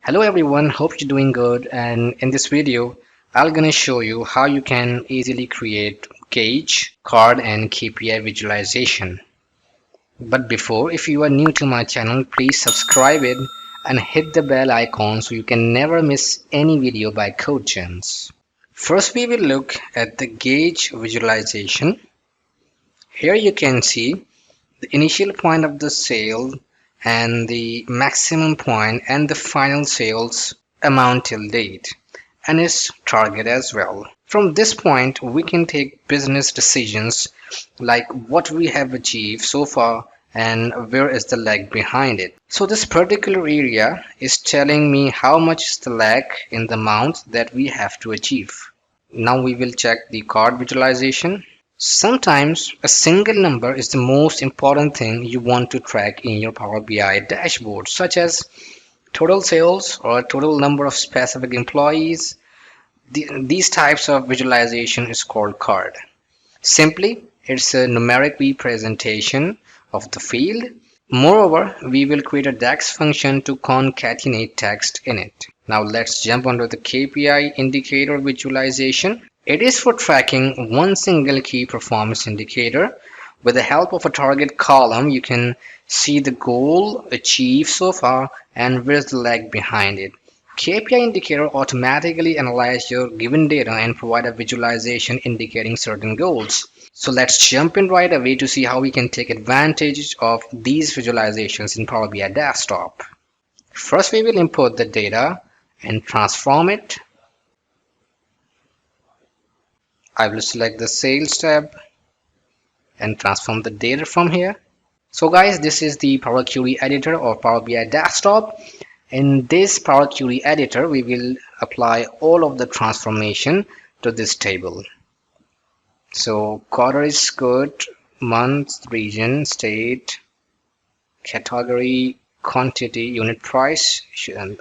Hello everyone, hope you're doing good, and in this video I'm gonna show you how you can easily create gauge, card and KPI visualization. But before, if you are new to my channel, please subscribe it and hit the bell icon so you can never miss any video by Code Gems. First we will look at the gauge visualization. Here you can see the initial point of the sale and the maximum point and the final sales amount till date and its target as well. From this point we can take business decisions like what we have achieved so far and where is the lag behind it. So this particular area is telling me how much is the lag in the amount that we have to achieve. Now we will check the card visualization. Sometimes a single number is the most important thing you want to track in your Power BI dashboard, such as total sales or total number of specific employees. These types of visualization is called card. Simply, it's a numeric representation of the field. Moreover, we will create a DAX function to concatenate text in it. Now let's jump onto the KPI indicator visualization. It is for tracking one single key performance indicator. With the help of a target column, you can see the goal achieved so far and where's the lag behind it. KPI indicator automatically analyze your given data and provide a visualization indicating certain goals. So let's jump in right away to see how we can take advantage of these visualizations in Power BI Desktop. First, we will import the data and transform it. I will select the sales tab and transform the data from here. So guys, this is the Power Query editor or Power BI Desktop. In this Power Query editor, we will apply all of the transformation to this table. So quarter is good, month, region, state, category, quantity, unit price.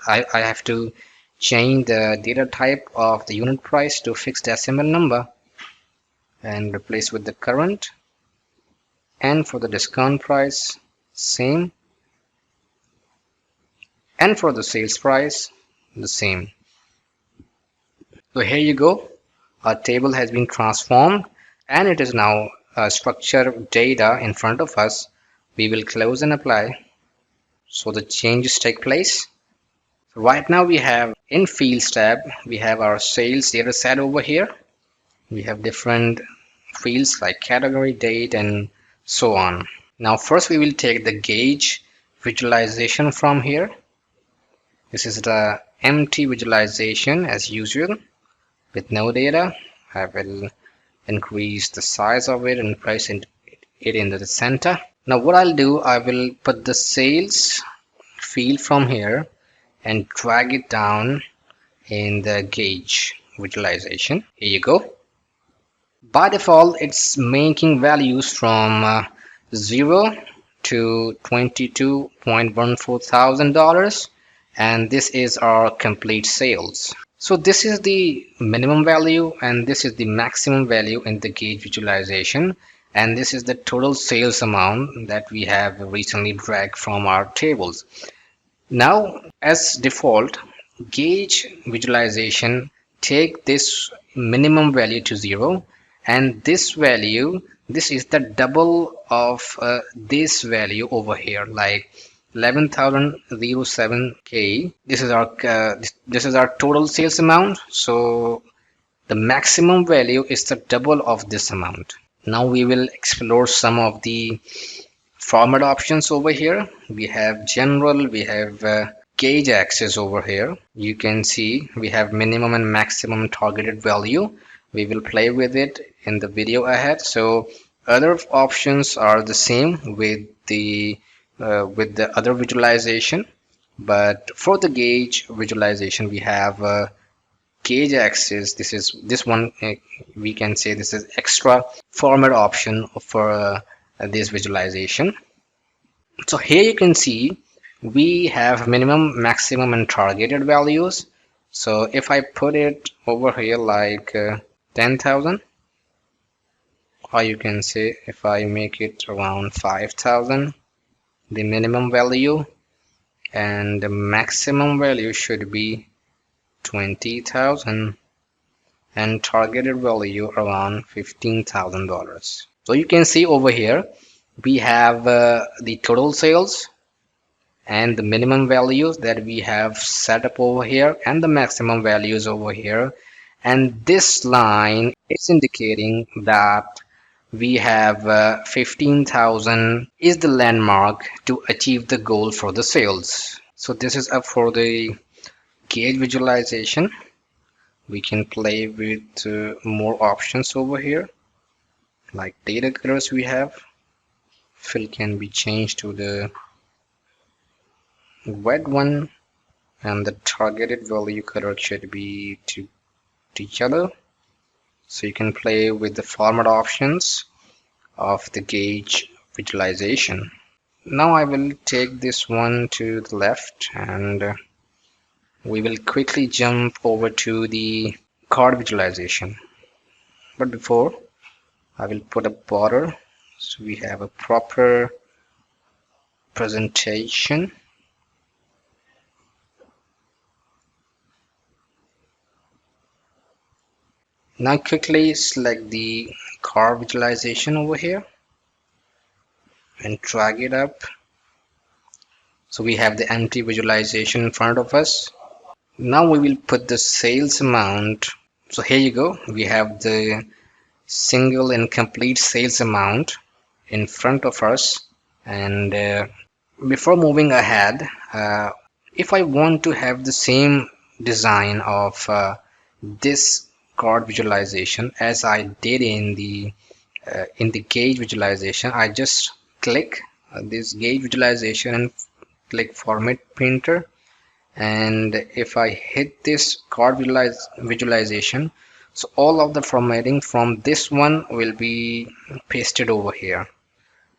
I have to change the data type of the unit price to fixed decimal number and replace with the current, and for the discount price same, and for the sales price the same. So here you go, our table has been transformed and it is now a structured data in front of us. We will close and apply so the changes take place. Right now we have in fields tab, we have our sales data set over here. We have different fields like category, date and so on. Now first we will take the gauge visualization from here. This is the empty visualization as usual with no data. I will increase the size of it and place it into the center. Now what I'll do, I will put the sales field from here and drag it down in the gauge visualization. Here you go. By default, it's making values from 0 to $22,140,000, and this is our complete sales. So this is the minimum value and this is the maximum value in the gauge visualization, and this is the total sales amount that we have recently dragged from our tables. Now as default, gauge visualization take this minimum value to 0, and this value, this is the double of this value over here, like 11,007K. This is our total sales amount. So the maximum value is the double of this amount. Now we will explore some of the format options over here. We have general, we have gauge axis over here. You can see we have minimum and maximum targeted value. We will play with it in the video ahead. So other options are the same with the other visualization, but for the gauge visualization we have gauge axis. This one we can say this is extra format option for this visualization. So here you can see we have minimum, maximum and targeted values. So if I put it over here like 10,000, or you can say if I make it around 5,000, the minimum value, and the maximum value should be 20,000 and targeted value around $15,000. So you can see over here we have the total sales and the minimum values that we have set up over here and the maximum values over here, and this line is indicating that we have 15,000 is the landmark to achieve the goal for the sales. So this is up for the gauge visualization. We can play with more options over here, like data colors. We have fill can be changed to the red one, and the targeted value color should be to yellow. So you can play with the format options of the gauge visualization. Now I will take this one to the left, and we will quickly jump over to the card visualization. But before, I will put a border so we have a proper presentation. Now quickly select the card visualization over here and drag it up. So we have the empty visualization in front of us. Now we will put the sales amount. So here you go. We have the single and complete sales amount in front of us. And before moving ahead, if I want to have the same design of this card visualization as I did in the gauge visualization, I just click this gauge visualization and click format printer, and if I hit this card visualization, so all of the formatting from this one will be pasted over here.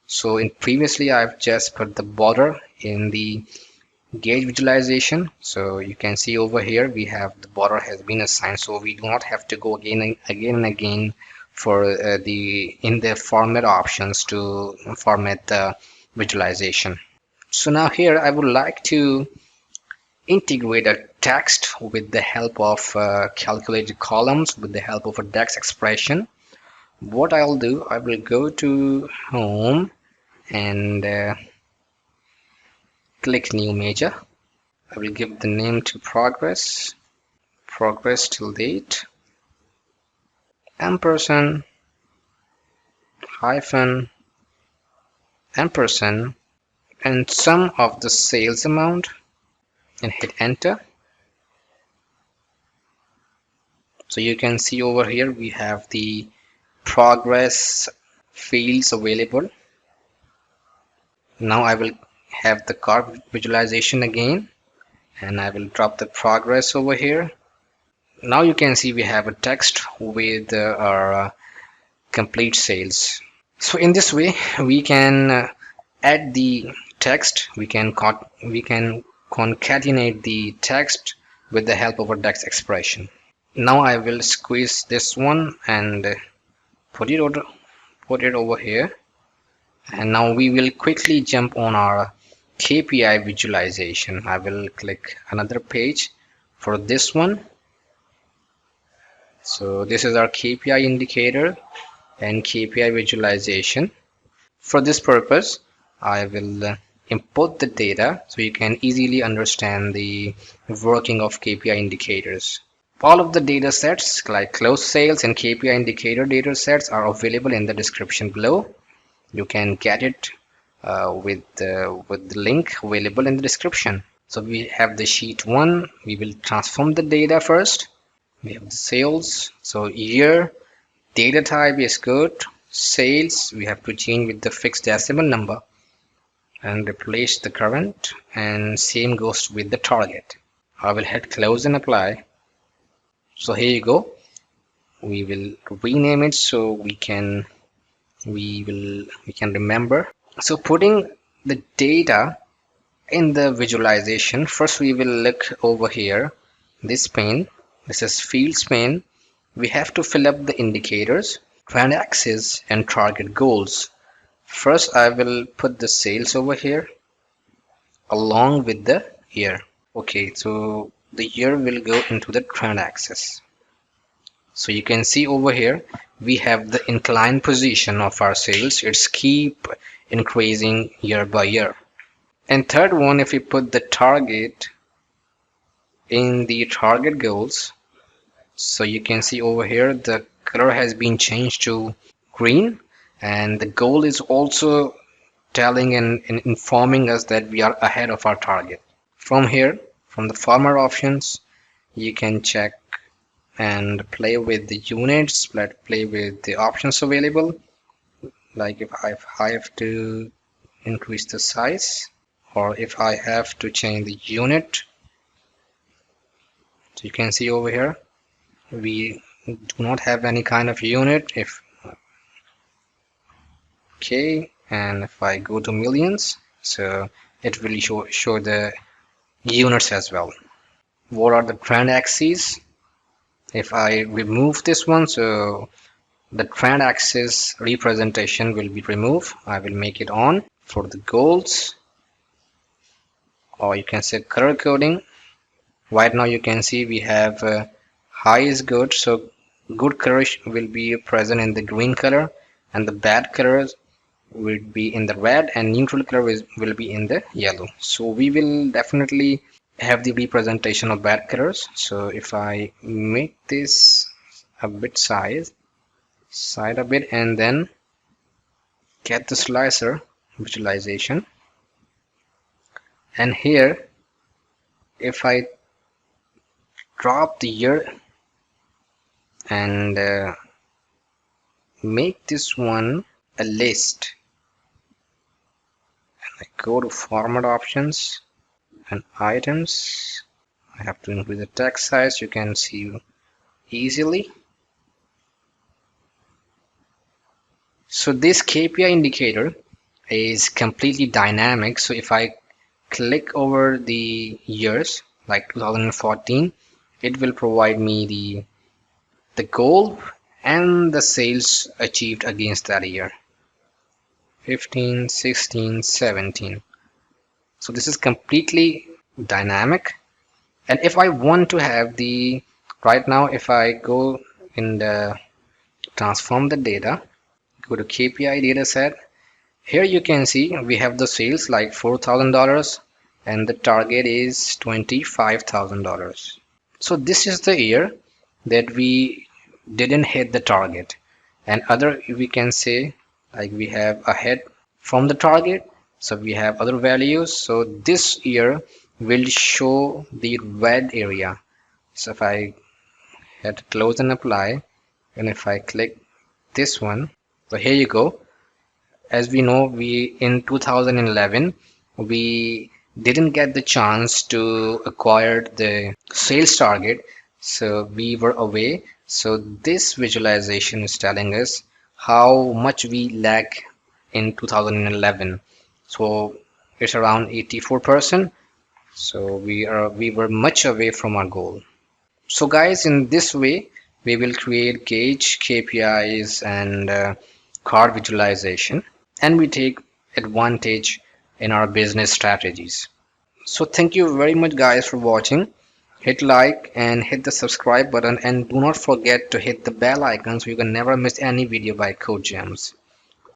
So in previously I've just put the border in the gauge visualization, so you can see over here we have the border has been assigned, so we do not have to go again and again for in the format options to format the visualization. So now here I would like to integrate a text with the help of calculated columns with the help of a DAX expression. What I'll do, I will go to home and click new major. I will give the name to progress till date, ampersand, hyphen, ampersand, and sum of the sales amount, and hit enter. So you can see over here we have the progress fields available. Now I will have the card visualization again, and I will drop the progress over here. Now you can see we have a text with our complete sales. So in this way we can add the text, we can concatenate the text with the help of a DAX expression. Now I will squeeze this one and put it over here, and now we will quickly jump on our KPI visualization. I will click another page for this one. So this is our KPI indicator and KPI visualization. For this purpose, I will import the data so you can easily understand the working of KPI indicators. All of the data sets like closed sales and KPI indicator data sets are available in the description below. You can get it with the link available in the description. So we have the sheet 1. We will transform the data first. We have the sales. So year, data type is good. Sales, we have to change with the fixed decimal number and replace the current, and same goes with the target. I will hit close and apply. So here you go. We will rename it so we can remember. So putting the data in the visualization, first we will look over here, this pane. This is fields pane. We have to fill up the indicators, trend axis, and target goals. First I will put the sales over here, along with the year. Okay, so the year will go into the trend axis. So you can see over here we have the inclined position of our sales. It's keep increasing year by year. And third one, if we put the target in the target goals, so you can see over here the color has been changed to green, and the goal is also telling and informing us that we are ahead of our target. From here, from the farmer options, you can check and play with the units, play with the options available. Like if I have to increase the size, or if I have to change the unit. So you can see over here we do not have any kind of unit. If okay, and if I go to millions, so it will show the units as well. What are the trend axes? If I remove this one, so the trend axis representation will be removed. I will make it on. For the goals, or you can say color coding, right now you can see we have high is good, so good color will be present in the green color, and the bad colors will be in the red, and neutral color will be in the yellow. So we will definitely have the representation of bad colors. So if I make this a bit side a bit, and then get the slicer visualization, and here if I drop the year and make this one a list, and I go to format options and items, I have to increase the text size, you can see easily. So this KPI indicator is completely dynamic. So if I click over the years like 2014, it will provide me the goal and the sales achieved against that year, 15, 16, 17. So this is completely dynamic. And if I want to have the right now, if I go in the transform the data, go to KPI dataset, here you can see we have the sales like $4,000 and the target is $25,000. So this is the year that we didn't hit the target, and other we can say like we have ahead from the target, so we have other values. So this year will show the red area. So if I hit to close and apply, and if I click this one, so here you go. As we know, we in 2011 we didn't get the chance to acquire the sales target, so we were away. So this visualization is telling us how much we lack in 2011. So it's around 84%. So we were much away from our goal. So guys, in this way we will create Guage KPIs and card visualization, and we take advantage in our business strategies. So thank you very much guys for watching. Hit like and hit the subscribe button, and do not forget to hit the bell icon so you can never miss any video by Code Gems.